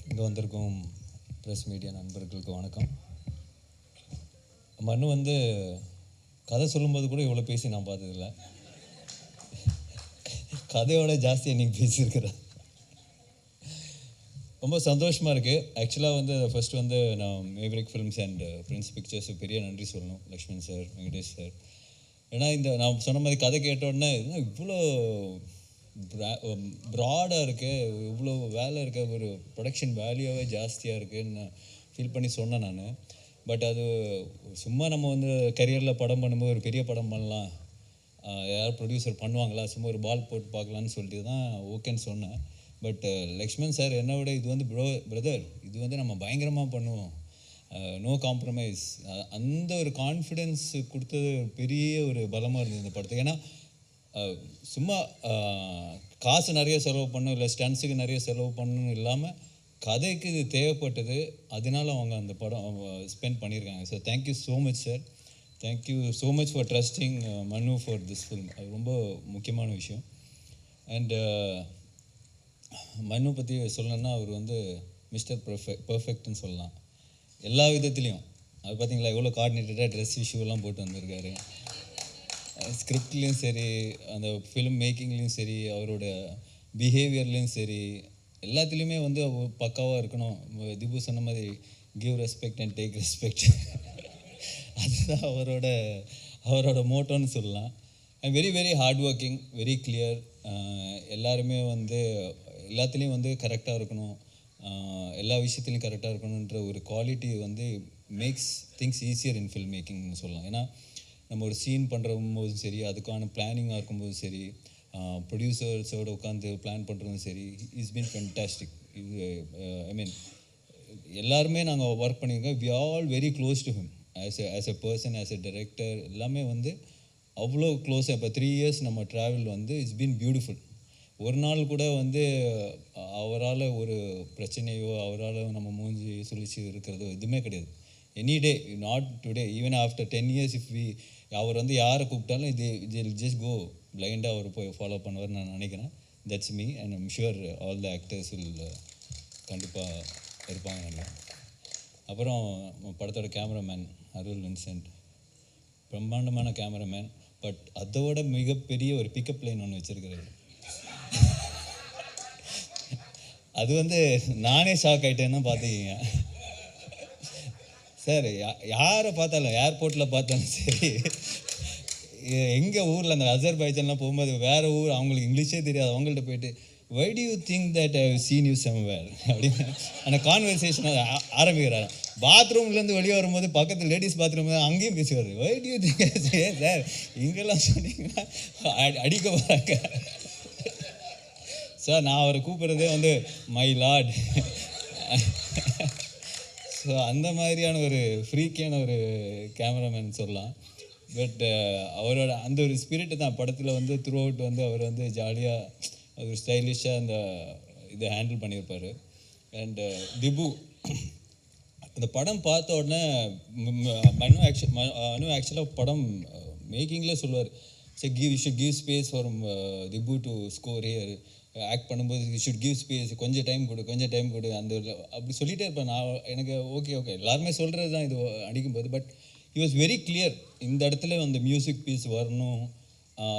இங்கே வந்திருக்கும் press media நண்பர்களுக்கு வணக்கம். மனு வந்து கதை சொல்லும்போது கூட இவ்வளோ பேசி நான் பார்த்ததில்ல. கதையோட ஜாஸ்தி இன்றைக்கி பேசியிருக்கிறேன். ரொம்ப சந்தோஷமாக இருக்குது. ஆக்சுவலாக வந்து ஃபஸ்ட்டு வந்து நான் Maverick films and Prince pictures பெரிய நன்றி சொல்லணும். Lakshman sir, Venkatesh sir. ஏன்னா இந்த நான் சொன்ன மாதிரி கதை கேட்டோடனே இவ்வளோ ப்ராடாக இருக்குது, இவ்வளோ வேலை இருக்க, ஒரு ப்ரொடக்ஷன் வேல்யூவே ஜாஸ்தியாக இருக்குதுன்னு ஃபீல் பண்ணி சொன்னேன் நான். பட் அது சும்மா நம்ம வந்து கரியரில் படம் பண்ணும்போது ஒரு பெரிய படம் பண்ணலாம், யார் ப்ரொடியூசர் பண்ணுவாங்களா, சும்மா ஒரு பால் போட்டு பார்க்கலான்னு சொல்லிட்டு தான் ஓகேன்னு சொன்னேன். பட் லக்ஷ்மண் சார் என்னை விட இது வந்து பிரதர் இது வந்து நம்ம பயங்கரமாக பண்ணுவோம், நோ காம்ப்ரமைஸ், அந்த ஒரு கான்ஃபிடென்ஸ் கொடுத்தது பெரிய ஒரு பலமாக இருந்தது இந்த படத்துக்கு. ஏன்னா சும்மா காசு நிறைய செலவு பண்ணணும், இல்லை ஸ்டன்ஸுக்கு நிறைய செலவு பண்ணணும் இல்லாமல் கதைக்கு இது தேவைப்பட்டது. அதனால அவங்க அந்த படம் ஸ்பெண்ட் பண்ணியிருக்காங்க. So thank you so much sir, thank you so much for trusting மனு ஃபார் திஸ் ஃபில்ம். அது ரொம்ப முக்கியமான விஷயம். அண்டு மனு பற்றி சொல்லணுன்னா அவர் வந்து மிஸ்டர் பர்ஃபெக்ட்னு சொல்லலாம் எல்லா விதத்துலேயும். அது பார்த்தீங்களா எவ்வளோ கோஆர்டினேட்டடாக ட்ரெஸ் இஷ்யூலாம் போட்டு வந்திருக்காரு. ஸ்கிரிப்ட்லேயும் சரி, அந்த ஃபிலிம் மேக்கிங்லேயும் சரி, அவரோட பிஹேவியர்லேயும் சரி, எல்லாத்துலேயுமே வந்து பக்காவாக இருக்கணும். திபு சொன்ன மாதிரி give respect and take respect, அதுதான் அவரோட மோட்டோன்னு சொல்லலாம். And very very hard working, very clear. எல்லாருமே வந்து எல்லாத்துலேயும் வந்து கரெக்டாக இருக்கணும், எல்லா விஷயத்துலையும் கரெக்டாக இருக்கணுன்ற ஒரு குவாலிட்டி வந்து makes things easier in film மேக்கிங்னு சொல்லலாம். ஏன்னா நம்ம ஒரு சீன் பண்ணுறம்போதும் சரி, அதுக்கான பிளானிங்காக இருக்கும்போதும் சரி, ப்ரொடியூசர்ஸோடு உட்காந்து பிளான் பண்ணுறதும் சரி, இஸ் பீன் ஃபென்டாஸ்டிக். இது ஐ மீன் எல்லாருமே நாங்கள் ஒர்க் பண்ணியிருக்கோம். We all very close to him as a person, as a director, எல்லாமே வந்து அவ்வளோ க்ளோஸாக. இப்போ 3 years நம்ம ட்ராவல் வந்து இட்ஸ் பீன் பியூட்டிஃபுல். ஒரு நாள் கூட வந்து அவரால் ஒரு பிரச்சனையோ, அவரால் நம்ம மூஞ்சி சுழிச்சு இருக்கிறதோ எதுவுமே கிடையாது. Any day, not today, even after 10 years if அவர் வந்து யாரை கூப்பிட்டாலும் இது ஜஸ்ட் கோ பிளைண்டாக அவர் போய் ஃபாலோ பண்ணுவார்னு நான் நினைக்கிறேன். That's me and I'm sure all the actors will கண்டிப்பாக இருப்பாங்க. அப்புறம் படத்தோட கேமராமேன் அருள் வின்சென்ட், பிரம்மாண்டமான கேமராமேன். பட் அதோட மிகப்பெரிய ஒரு பிக்கப் லைன் ஒன்று வச்சுருக்கிறாரு. அது வந்து நானே ஷாக் ஆகிட்டேன்னு பார்த்துக்கிங்க சார். யாரை பார்த்தாலும், ஏர்போர்ட்டில் பார்த்தாலும் சரி, எங்கள் ஊரில் அந்த அசர்பைஜான்லாம் போகும்போது வேறு ஊர், அவங்களுக்கு இங்கிலீஷே தெரியாது, அவங்கள்ட்ட போயிட்டு why do you think that I have seen you somewhere அப்படின்னு அந்த கான்வர்சேஷன் ஆரம்பிக்கிறாரு. பாத்ரூம்லேருந்து வெளியே வரும்போது பக்கத்தில் லேடிஸ் பாத்ரூம் அங்கேயும் பேசுவார். வை டு யூ திங்க் சார் இங்கெல்லாம் சொன்னீங்கன்னா அடிக்க போகிறாங்க சார். நான் அவரை கூப்பிட்றதே வந்து மை லார்ட். ஸோ அந்த மாதிரியான ஒரு ஃப்ரீக்கியான ஒரு கேமராமேன் சொல்லலாம். பட் அவரோட அந்த ஒரு ஸ்பிரிட்டு தான் படத்தில் வந்து த்ரூ அவுட் வந்து அவர் வந்து ஜாலியாக ஒரு ஸ்டைலிஷாக அந்த இதை ஹேண்டில் பண்ணியிருப்பார். அண்டு திபு அந்த படம் பார்த்த உடனே மனு ஆக்சுவலாக படம் மேக்கிங்கில் சொல்லுவார், சரி you should give space for Dipu to score here, act பண்ணும்போது யூ ஷுட் கிவ் ஸ்பேஸ், கொஞ்சம் டைம் கொடு அந்த அப்படி சொல்லிகிட்டே இருப்பேன் நான். எனக்கு ஓகே எல்லாருமே சொல்கிறது தான் இது அடிக்கும்போது. But he was very clear, இந்த இடத்துல அந்த மியூசிக் பீஸ் வரணும்,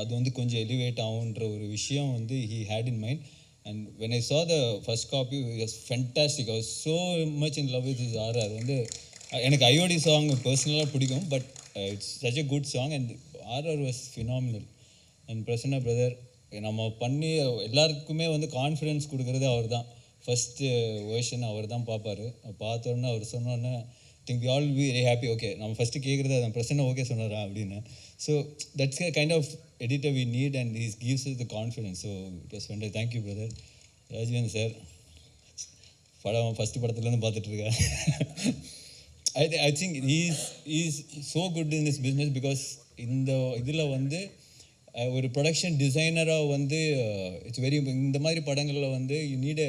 அது வந்து கொஞ்சம் எலிவேட் ஆகுன்ற ஒரு விஷயம் வந்து he had in mind. And when I saw the first copy it was fantastic. I was so much in love with this RR. வந்து எனக்கு ஐஓடி சாங் பர்சனலாக பிடிக்கும், but it's such a good song and RR was phenomenal. And Prasanna brother நம்ம பண்ணி எல்லாருக்குமே வந்து confidence கொடுக்குறது அவர் தான். ஃபஸ்ட்டு வேர்ஷன் அவர் தான் பார்ப்பார். பார்த்தோன்னே அவர் சொன்னோன்னே think we all be very happy. Okay நம்ம ஃபஸ்ட்டு கேட்குறது அதை பிரசன்னா ஓகே சொன்னாரா அப்படின்னு. So that's a kind of editor we need and he's gives is the confidence. So it was fantastic. Thank you brother. Rajvendar sir படம் ஃபஸ்ட்டு படத்துலேருந்து பார்த்துட்ருக்கேன். I think is so good in this business because இந்த இதில் வந்து ஒரு production டிசைனராக வந்து it's very, இந்த மாதிரி படங்களில் வந்து you need a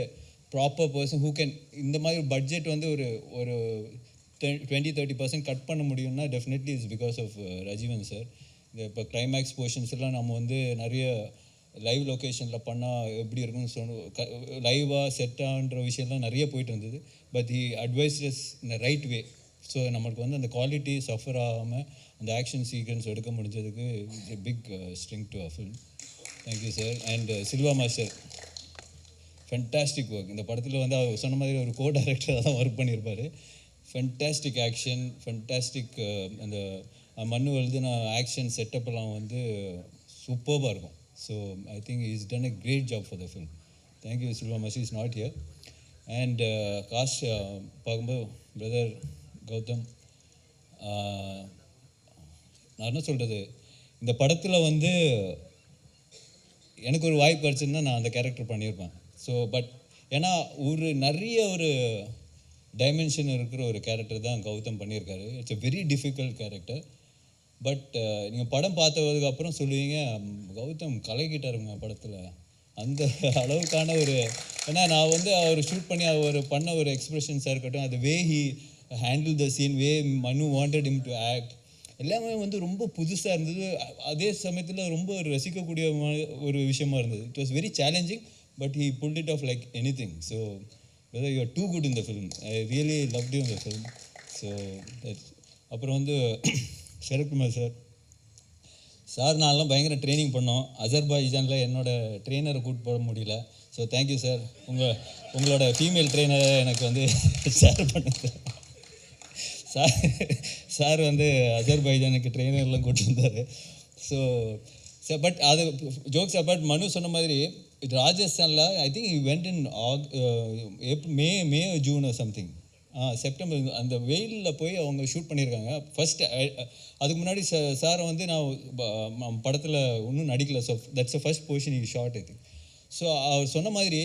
proper person who can, இந்த மாதிரி பட்ஜெட் வந்து ஒரு 20-30% கட் பண்ண முடியும்னா definitely it's because of Rajeevan sir. இந்த இப்போ கிளைமேக்ஸ் போர்ஷன்ஸ் எல்லாம் நம்ம வந்து நிறைய லைவ் லொக்கேஷனில் பண்ணால் எப்படி இருக்குன்னு லைவாக செட்டான்ற விஷயம்லாம் நிறைய போயிட்டு இருந்தது. But he advised us in right way. So நம்மளுக்கு வந்து அந்த குவாலிட்டி சஃபர் ஆகாமல் அந்த ஆக்ஷன் சீக்வன்ஸ் எடுக்க முடிஞ்சதுக்கு it's a big strength to a film. Thank you sir. And Silva master, fantastic work. இந்த படத்தில் வந்து அவர் சொன்ன மாதிரி ஒரு கோ டைரக்டராக தான் ஒர்க் பண்ணியிருப்பார். ஃபென்டாஸ்டிக் ஆக்ஷன், ஃபென்டாஸ்டிக் அந்த மண்ணு எழுதுன ஆக்ஷன் செட்டப்பெல்லாம் வந்து சூப்பர்பாக இருக்கும். So I think is done a great job for the film. Thank you Silva master is not here. And cast பார்க்கும்போது பிரதர் கௌதம், நான் என்ன சொல்கிறது, இந்த படத்தில் வந்து எனக்கு ஒரு வாய்ப்பு கிடச்சுன்னா நான் அந்த கேரக்டர் பண்ணியிருப்பேன். ஸோ பட் ஏன்னா நிறைய ஒரு டைமென்ஷன் இருக்கிற ஒரு கேரக்டர் தான் கௌதம் பண்ணியிருக்காரு. It's a very difficult character. But நீங்கள் படம் பார்த்ததுக்கு அப்புறம் சொல்லுவீங்க, கௌதம் கலக்கிட்டாருங்க படத்தில். அந்த அளவுக்கான ஒரு, ஏன்னா நான் வந்து அவர் ஷூட் பண்ணி அவர் பண்ண ஒரு எக்ஸ்ப்ரெஷன்ஸாக இருக்கட்டும், அது way he handle the scene, way Manu wanted him to act, எல்லாமே வந்து ரொம்ப புதுசாக இருந்தது. அதே சமயத்தில் ரொம்ப ஒரு ரசிக்கக்கூடிய ஒரு விஷயமா இருந்தது. It was very challenging, but he pulled it off like anything. So whether you are too good in the film. I really loved you in the film. So அப்புறம் வந்து சரத்குமார் சார், நான்லாம் பயங்கர ட்ரைனிங் பண்ணோம். அஜர்பைஜானில் என்னோடய ட்ரெயினரை கூப்பிட்டு போட முடியல. So thank you sir, உங்களோட ஃபீமேல் ட்ரெயினரை எனக்கு வந்து ஷேர் பண்ணுங்க சார் வந்து அஜர்பைஜானுக்கு ட்ரெயினர்லாம் கூப்பிட்டு வந்தார். ஸோ பட் அது ஜோக்ஸ் அபவுட். மனு சொன்ன மாதிரி ராஜஸ்தானில் I think you went in May June something, September, அந்த வெயிலில் போய் அவங்க ஷூட் பண்ணியிருக்காங்க ஃபஸ்ட்டு. அதுக்கு முன்னாடி சாரை வந்து நான் படத்தில் இன்னும் நடிக்கல. So that's a first position இ ஷார்ட் ஐ திங்க். ஸோ அவர் சொன்ன மாதிரி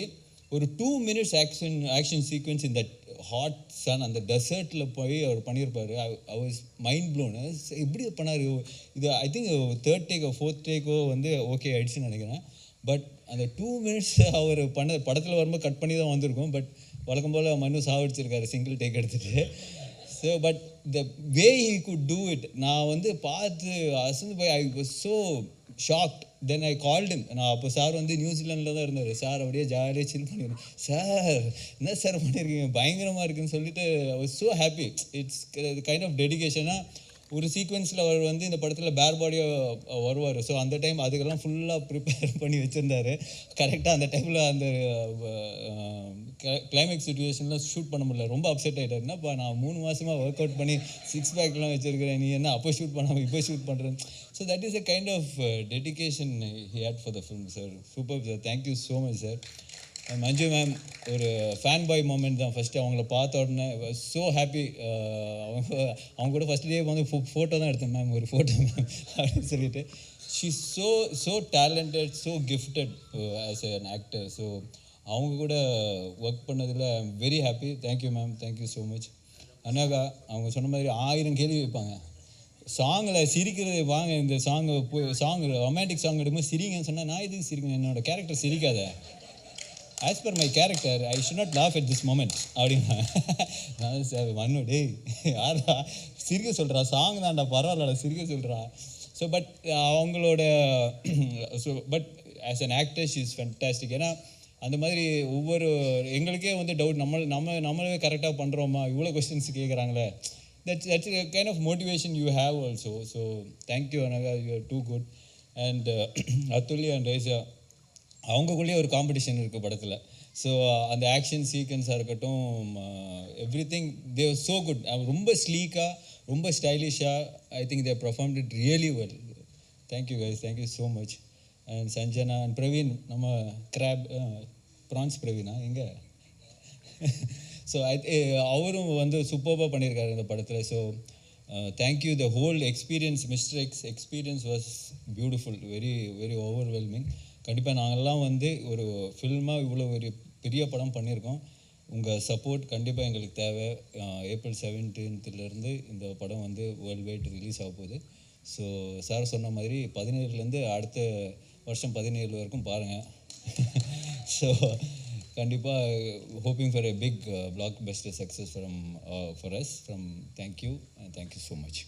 ஒரு 2 minutes ஆக்ஷன் சீக்வன்ஸ் இந்த ஹாட் சன் அந்த டெசர்ட்டில் போய் அவர் பண்ணியிருப்பார். I was mind blown. எப்படி பண்ணார் இது? ஐ திங்க் 3rd டேக்கோ 4th டேக்கோ வந்து ஓகே ஆயிடுச்சுன்னு நினைக்கிறேன். பட் அந்த 2 minutes அவர் பண்ண படத்தில் வரும்போது கட் பண்ணி தான் வந்திருக்கும். பட் வழக்கம் போல் மனு சாவடிச்சிருக்காரு சிங்கிள் டேக் எடுத்துகிட்டு. So but the way he could do it, நான் வந்து பார்த்து அசந்து போய் ஐ was so shocked. Then I called him. நான் அப்போ சார் வந்து நியூசிலாண்டில் தான் இருந்தார். சார் அப்படியே ஜாலியாக சில் பண்ணிடுறேன். சார் என்ன சார் பண்ணியிருக்கீங்க, பயங்கரமாக இருக்குதுன்னு சொல்லிட்டு I was so happy. It's kind of டெடிகேஷனாக ஒரு சீக்வன்ஸில் அவர் வந்து இந்த படத்தில் பேர் பாடியாக வருவார். ஸோ அந்த டைம் அதுக்கெல்லாம் ஃபுல்லாக ப்ரிப்பேர் பண்ணி வச்சுருந்தார். கரெக்டாக அந்த டைமில் அந்த கிளைமேக்ஸ் சுச்சுவேஷன்லாம் ஷூட் பண்ண முடியல. ரொம்ப அப்செட் ஆகிட்டார். என்னப்பா நான் 3 மாதமாக ஒர்க் அவுட் பண்ணி 6 பேக்லாம் வச்சுருக்கிறேன், நீ என்ன அப்போ ஷூட் பண்ணாமல் இப்போ ஷூட் பண்ணுறேன். So that is a kind of dedication he had for the film sir. Super sir, thank you so much sir. Manju ma'am ஒரு ஃபேன் பாய் மூமெண்ட் தான். ஃபஸ்ட்டு அவங்கள பார்த்த உடனே ஸோ ஹாப்பி. அவங்க கூட ஃபஸ்ட் டே வந்து ஃபோட்டோ தான் எடுத்தேன். மேம் ஒரு ஃபோட்டோ மேம் அப்படின்னு சொல்லிட்டு. She so talented, so gifted as an actor. So அவங்க கூட ஒர்க் பண்ணதில் I am very happy. Thank you ma'am, thank you so much. Anagha, அவங்க சொன்ன மாதிரி 1000 கேள்வி வைப்பாங்க. சாங்கில் சிரிக்கிறது, வாங்க இந்த சாங் ரொமான்டிக் சாங் எடுக்கும்போது சிரிங்கன்னு சொன்னால், நான் எதுக்கு சிரிக்கணும், என்னோடய கேரக்டர் சிரிக்காத, as per my character I should not laugh at this moment அப்படின்னா. நான் சார் மண்ணு டேய் யாரா சிரிக்க சொல்கிறா, சாங் தான்டா பரவாயில்லடா சிரிக்க சொல்கிறா. ஸோ பட் அவங்களோட but as an actor she is fantastic. ஏன்னா அந்த மாதிரி ஒவ்வொரு எங்களுக்கே வந்து டவுட், நம்மளே கரெக்டாக பண்ணுறோமா, இவ்வளோ questions கேட்குறாங்களே. that's a kind of motivation you have also. So thank you Anaga, you are too good. And Atulya and Raisa, அவங்களுக்குள்ளேயே ஒரு காம்படிஷன் இருக்குது படத்தில். ஸோ அந்த ஆக்ஷன் சீக்வன்ஸாக இருக்கட்டும், everything they are so good. ரொம்ப ஸ்லீக்காக, ரொம்ப ஸ்டைலிஷாக I think they performed it really well. Thank you guys, thank you so much. And Sanjana and Praveen, நம்ம ப்ரான்ஸ் பிரவீனா எங்கே? ஸோ அவரும் வந்து சூப்பராக பண்ணியிருக்காரு இந்த படத்தில். So thank you. The whole experience, mister X experience was beautiful, very very overwhelming. கண்டிப்பாக நாங்கள்லாம் வந்து ஒரு ஃபில்மாக இவ்வளோ ஒரு பெரிய படம் பண்ணியிருக்கோம். உங்கள் சப்போர்ட் கண்டிப்பாக எங்களுக்கு தேவை. April 17 இந்த படம் வந்து வேர்ல்டு வைட் ரிலீஸ் ஆக போகுது. ஸோ சார் சொன்ன மாதிரி 17 அடுத்த வருஷம் 17 வரைக்கும் பாருங்கள். ஸோ கண்டிப்பாக hoping for a big blockbuster success for us from thank you and thank you so much.